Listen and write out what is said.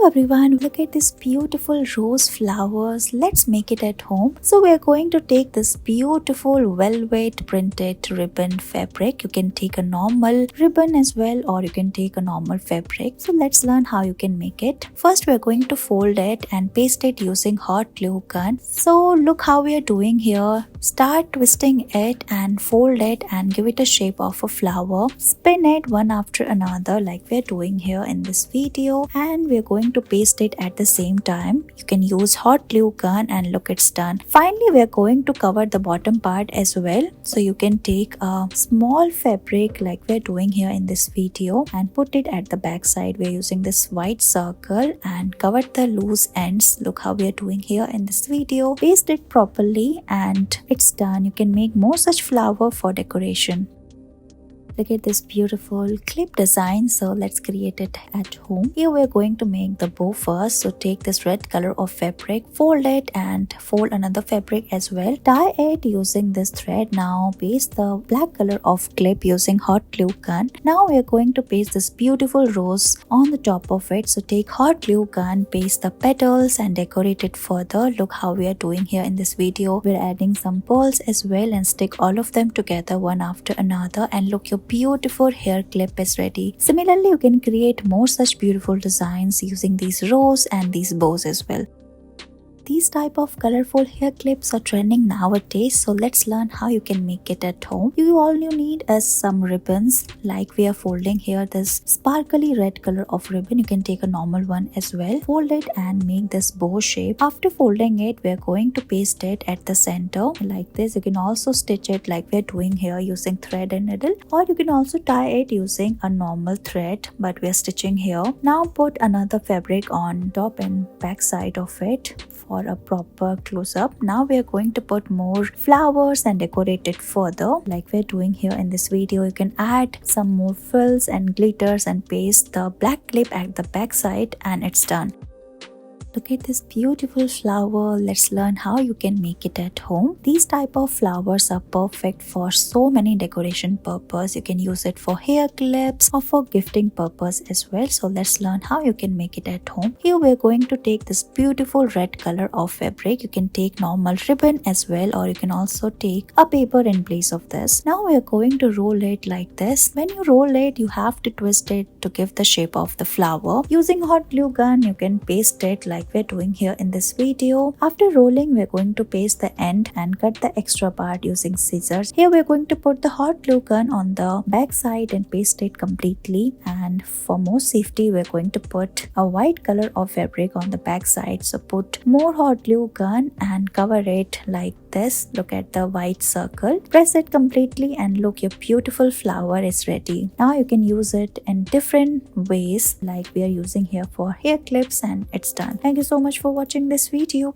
everyone, look at these beautiful rose flowers. Let's make it at home. So we are going to take this beautiful velvet printed ribbon fabric. You can take a normal ribbon as well, or you can take a normal fabric. So let's learn how you can make it. First we are going to fold it and paste it using hot glue gun. So look how we are doing here. Start twisting it and fold it and give it a shape of a flower. Spin it one after another like we are doing here in this video, and we are going to paste it at the same time. You can use hot glue gun and look, it's done. Finally we are going to cover the bottom part as well. So you can take a small fabric like we are doing here in this video and put it at the back side. We are using this white circle and cover the loose ends. Look how we are doing here in this video. Paste it properly and it's done. You can make more such flower for decoration. Look at this beautiful clip design. So let's create it at home. Here we're going to make the bow first. So take this red color of fabric, fold it and fold another fabric as well. Tie it using this thread. Now paste the black color of clip using hot glue gun. Now we're going to paste this beautiful rose on the top of it. So take hot glue gun, paste the petals and decorate it further. Look how we are doing here in this video. We're adding some pearls as well and stick all of them together one after another, and look, your beautiful hair clip is ready. Similarly, you can create more such beautiful designs using these rows and these bows as well. These type of colorful hair clips are trending nowadays, so let's learn how you can make it at home. All you need is some ribbons, like we are folding here this sparkly red color of ribbon. You can take a normal one as well. Fold it and make this bow shape. After folding it, we are going to paste it at the center like this. You can also stitch it like we are doing here using thread and needle, or you can also tie it using a normal thread, but we are stitching here. Now put another fabric on top and back side of it for a proper close-up. Now we are going to put more flowers and decorate it further like we're doing here in this video. You can add some more frills and glitters and paste the black clip at the back side, and it's done. Look at this beautiful flower. Let's learn how you can make it at home. These type of flowers are perfect for so many decoration purpose. You can use it for hair clips or for gifting purpose as well. So let's learn how you can make it at home. Here we're going to take this beautiful red color of fabric. You can take normal ribbon as well, or you can also take a paper in place of this. Now we're going to roll it like this. When you roll it, you have to twist it to give the shape of the flower. Using hot glue gun, you can paste it like we're doing here in this video. After rolling, we're going to paste the end and cut the extra part using scissors. Here we're going to put the hot glue gun on the back side and paste it completely, and for more safety we're going to put a white color of fabric on the back side. So put more hot glue gun and cover it like this. Look at the white circle, press it completely, and look, your beautiful flower is ready. Now you can use it in different ways like we are using here for hair clips, and it's done. Thank you so much for watching this video.